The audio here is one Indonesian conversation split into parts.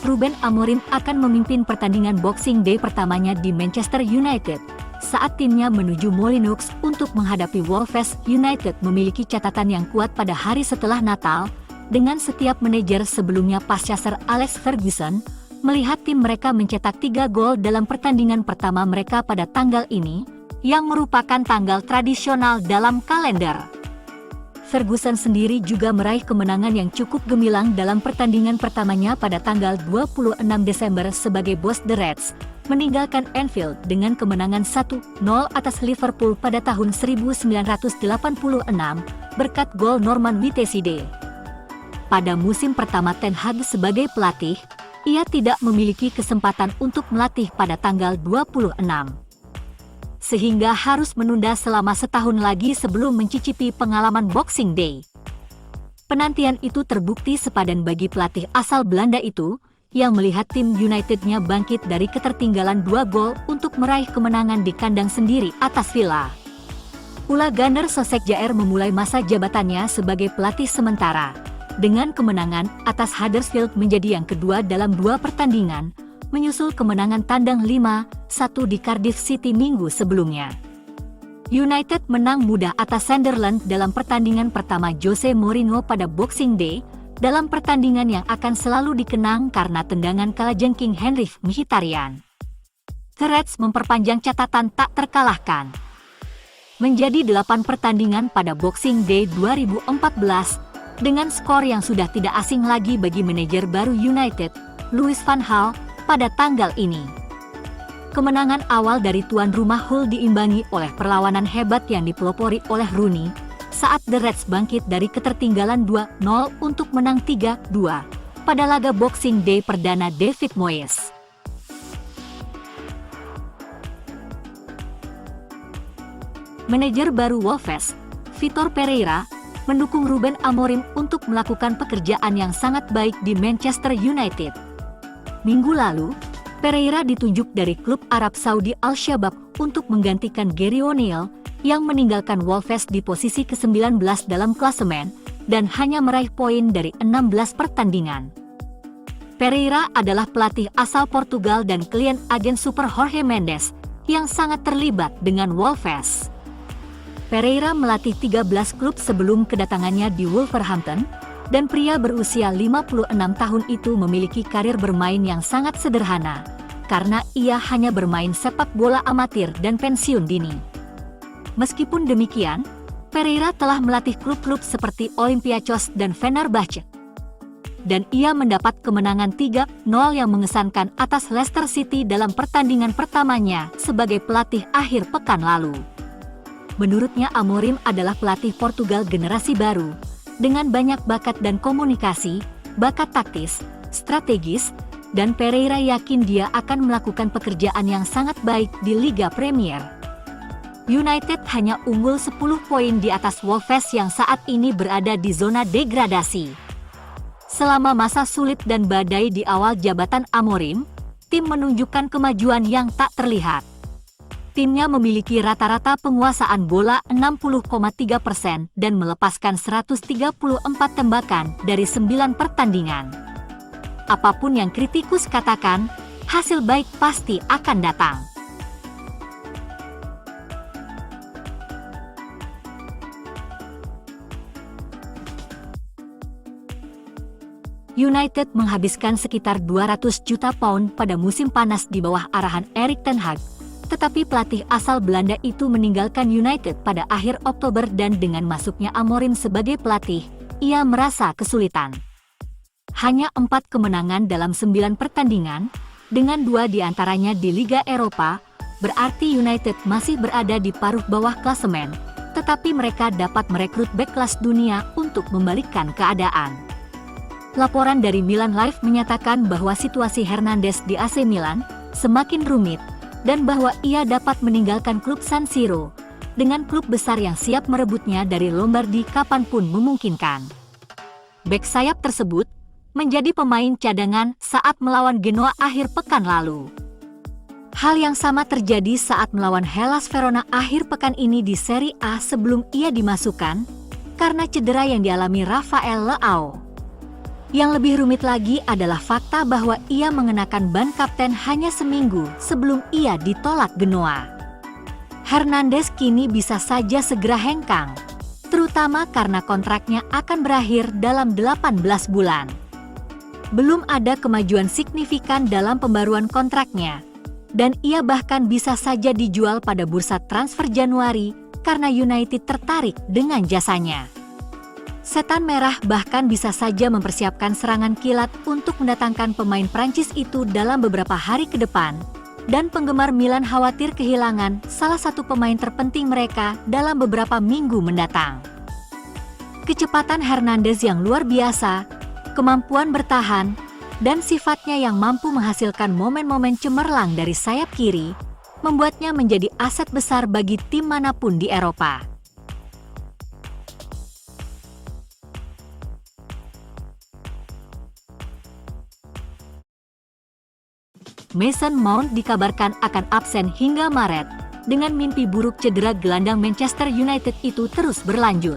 Ruben Amorim akan memimpin pertandingan Boxing Day pertamanya di Manchester United, saat timnya menuju Molineux untuk menghadapi Wolves. United memiliki catatan yang kuat pada hari setelah Natal, dengan setiap manajer sebelumnya pasca Sir Alex Ferguson, melihat tim mereka mencetak 3 gol dalam pertandingan pertama mereka pada tanggal ini, yang merupakan tanggal tradisional dalam kalender. Ferguson sendiri juga meraih kemenangan yang cukup gemilang dalam pertandingan pertamanya pada tanggal 26 Desember sebagai bos The Reds, meninggalkan Anfield dengan kemenangan 1-0 atas Liverpool pada tahun 1986 berkat gol Norman Whiteside. Pada musim pertama Ten Hag sebagai pelatih, ia tidak memiliki kesempatan untuk melatih pada tanggal 26. Sehingga harus menunda selama setahun lagi sebelum mencicipi pengalaman Boxing Day. Penantian itu terbukti sepadan bagi pelatih asal Belanda itu, yang melihat tim Unitednya bangkit dari ketertinggalan 2 gol untuk meraih kemenangan di kandang sendiri atas Villa. Ula Gunnar Solskjaer memulai masa jabatannya sebagai pelatih sementara, dengan kemenangan atas Huddersfield menjadi yang kedua dalam 2 pertandingan, menyusul kemenangan tandang 5-1 di Cardiff City minggu sebelumnya. United menang mudah atas Sunderland dalam pertandingan pertama Jose Mourinho pada Boxing Day, dalam pertandingan yang akan selalu dikenang karena tendangan kalajengking Henrikh Mkhitaryan. The Reds memperpanjang catatan tak terkalahkan. Menjadi 8 pertandingan pada Boxing Day 2014, dengan skor yang sudah tidak asing lagi bagi manajer baru United, Louis van Gaal, pada tanggal ini. Kemenangan awal dari tuan rumah Hull diimbangi oleh perlawanan hebat yang dipelopori oleh Rooney, saat The Reds bangkit dari ketertinggalan 2-0 untuk menang 3-2 pada laga Boxing Day perdana David Moyes. Manajer baru Wolves, Vitor Pereira, mendukung Ruben Amorim untuk melakukan pekerjaan yang sangat baik di Manchester United. Minggu lalu, Pereira ditunjuk dari klub Arab Saudi Al-Shabab untuk menggantikan Gary O'Neill, yang meninggalkan Wolves di posisi ke-19 dalam klasemen, dan hanya meraih poin dari 16 pertandingan. Pereira adalah pelatih asal Portugal dan klien agen super Jorge Mendes, yang sangat terlibat dengan Wolves. Pereira melatih 13 klub sebelum kedatangannya di Wolverhampton, dan pria berusia 56 tahun itu memiliki karir bermain yang sangat sederhana, karena ia hanya bermain sepak bola amatir dan pensiun dini. Meskipun demikian, Pereira telah melatih klub-klub seperti Olympiacos dan Fenerbahce. Dan ia mendapat kemenangan 3-0 yang mengesankan atas Leicester City dalam pertandingan pertamanya sebagai pelatih akhir pekan lalu. Menurutnya Amorim adalah pelatih Portugal generasi baru, dengan banyak bakat dan komunikasi, bakat taktis, strategis, dan Pereira yakin dia akan melakukan pekerjaan yang sangat baik di Liga Premier. United hanya unggul 10 poin di atas Wolves yang saat ini berada di zona degradasi. Selama masa sulit dan badai di awal jabatan Amorim, tim menunjukkan kemajuan yang tak terlihat. Timnya memiliki rata-rata penguasaan bola 60,3% dan melepaskan 134 tembakan dari 9 pertandingan. Apapun yang kritikus katakan, hasil baik pasti akan datang. United menghabiskan sekitar 200 juta pound pada musim panas di bawah arahan Erik ten Hag. Tetapi pelatih asal Belanda itu meninggalkan United pada akhir Oktober dan dengan masuknya Amorim sebagai pelatih, ia merasa kesulitan. Hanya 4 kemenangan dalam 9 pertandingan, dengan 2 diantaranya di Liga Eropa, berarti United masih berada di paruh bawah klasemen, tetapi mereka dapat merekrut bek kelas dunia untuk membalikkan keadaan. Laporan dari Milan Live menyatakan bahwa situasi Hernandez di AC Milan semakin rumit, dan bahwa ia dapat meninggalkan klub San Siro, dengan klub besar yang siap merebutnya dari Lombardi kapanpun memungkinkan. Bek sayap tersebut menjadi pemain cadangan saat melawan Genoa akhir pekan lalu. Hal yang sama terjadi saat melawan Hellas Verona akhir pekan ini di Serie A sebelum ia dimasukkan, karena cedera yang dialami Rafael Leao. Yang lebih rumit lagi adalah fakta bahwa ia mengenakan ban kapten hanya seminggu sebelum ia ditolak Genoa. Hernandez kini bisa saja segera hengkang, terutama karena kontraknya akan berakhir dalam 18 bulan. Belum ada kemajuan signifikan dalam pembaruan kontraknya, dan ia bahkan bisa saja dijual pada bursa transfer Januari karena United tertarik dengan jasanya. Setan Merah bahkan bisa saja mempersiapkan serangan kilat untuk mendatangkan pemain Prancis itu dalam beberapa hari ke depan, dan penggemar Milan khawatir kehilangan salah satu pemain terpenting mereka dalam beberapa minggu mendatang. Kecepatan Hernandez yang luar biasa, kemampuan bertahan, dan sifatnya yang mampu menghasilkan momen-momen cemerlang dari sayap kiri, membuatnya menjadi aset besar bagi tim manapun di Eropa. Mason Mount dikabarkan akan absen hingga Maret, dengan mimpi buruk cedera gelandang Manchester United itu terus berlanjut.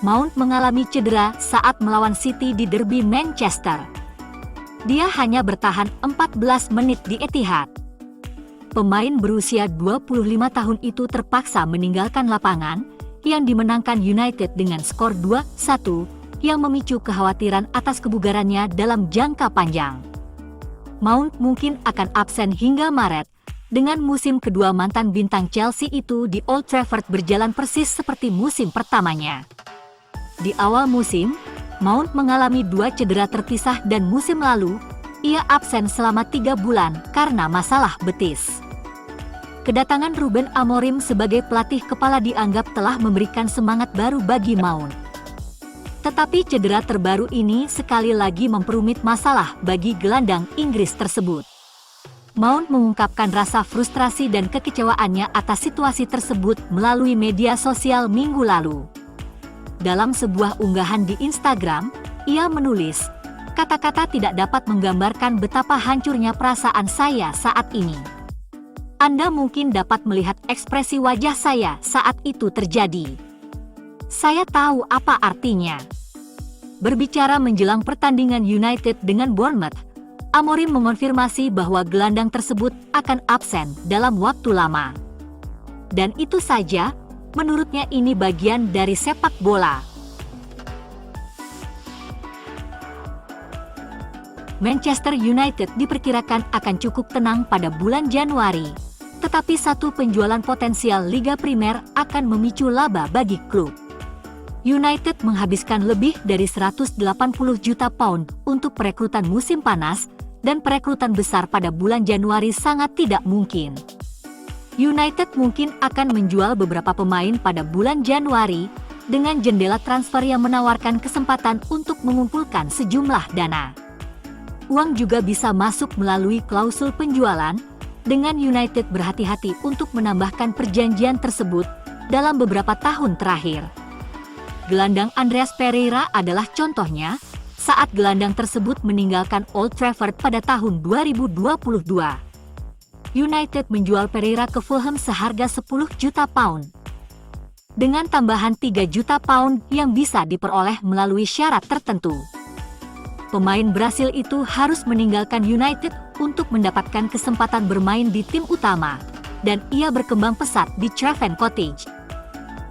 Mount mengalami cedera saat melawan City di derby Manchester. Dia hanya bertahan 14 menit di Etihad. Pemain berusia 25 tahun itu terpaksa meninggalkan lapangan, yang dimenangkan United dengan skor 2-1, yang memicu kekhawatiran atas kebugarannya dalam jangka panjang. Mount mungkin akan absen hingga Maret, dengan musim kedua mantan bintang Chelsea itu di Old Trafford berjalan persis seperti musim pertamanya. Di awal musim, Mount mengalami 2 cedera terpisah dan musim lalu, ia absen selama 3 bulan karena masalah betis. Kedatangan Ruben Amorim sebagai pelatih kepala dianggap telah memberikan semangat baru bagi Mount. Tetapi cedera terbaru ini sekali lagi memperumit masalah bagi gelandang Inggris tersebut. Mount mengungkapkan rasa frustrasi dan kekecewaannya atas situasi tersebut melalui media sosial minggu lalu. Dalam sebuah unggahan di Instagram, ia menulis, "Kata-kata tidak dapat menggambarkan betapa hancurnya perasaan saya saat ini. Anda mungkin dapat melihat ekspresi wajah saya saat itu terjadi. Saya tahu apa artinya." Berbicara menjelang pertandingan United dengan Bournemouth, Amorim mengonfirmasi bahwa gelandang tersebut akan absen dalam waktu lama. Dan itu saja, menurutnya ini bagian dari sepak bola. Manchester United diperkirakan akan cukup tenang pada bulan Januari, tetapi satu penjualan potensial Liga Primer akan memicu laba bagi klub. United menghabiskan lebih dari 180 juta pound untuk perekrutan musim panas, dan perekrutan besar pada bulan Januari sangat tidak mungkin. United mungkin akan menjual beberapa pemain pada bulan Januari, dengan jendela transfer yang menawarkan kesempatan untuk mengumpulkan sejumlah dana. Uang juga bisa masuk melalui klausul penjualan, dengan United berhati-hati untuk menambahkan perjanjian tersebut dalam beberapa tahun terakhir. Gelandang Andreas Pereira adalah contohnya, saat gelandang tersebut meninggalkan Old Trafford pada tahun 2022. United menjual Pereira ke Fulham seharga 10 juta pound. Dengan tambahan 3 juta pound yang bisa diperoleh melalui syarat tertentu. Pemain Brasil itu harus meninggalkan United untuk mendapatkan kesempatan bermain di tim utama, dan ia berkembang pesat di Craven Cottage.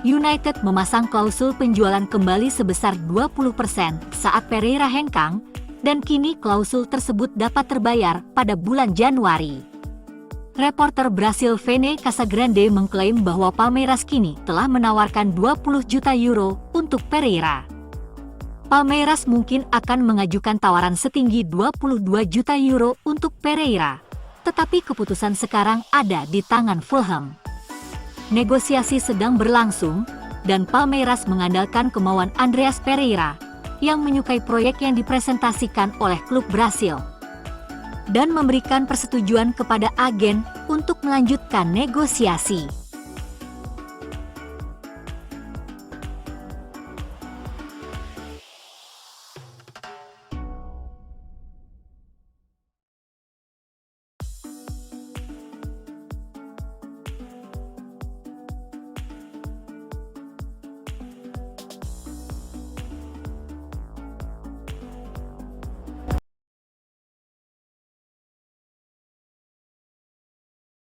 United memasang klausul penjualan kembali sebesar 20% saat Pereira hengkang, dan kini klausul tersebut dapat terbayar pada bulan Januari. Reporter Brasil Vene Casagrande mengklaim bahwa Palmeiras kini telah menawarkan 20 juta euro untuk Pereira. Palmeiras mungkin akan mengajukan tawaran setinggi 22 juta euro untuk Pereira, tetapi keputusan sekarang ada di tangan Fulham. Negosiasi sedang berlangsung, dan Palmeiras mengandalkan kemauan Andreas Pereira, yang menyukai proyek yang dipresentasikan oleh klub Brasil, dan memberikan persetujuan kepada agen untuk melanjutkan negosiasi.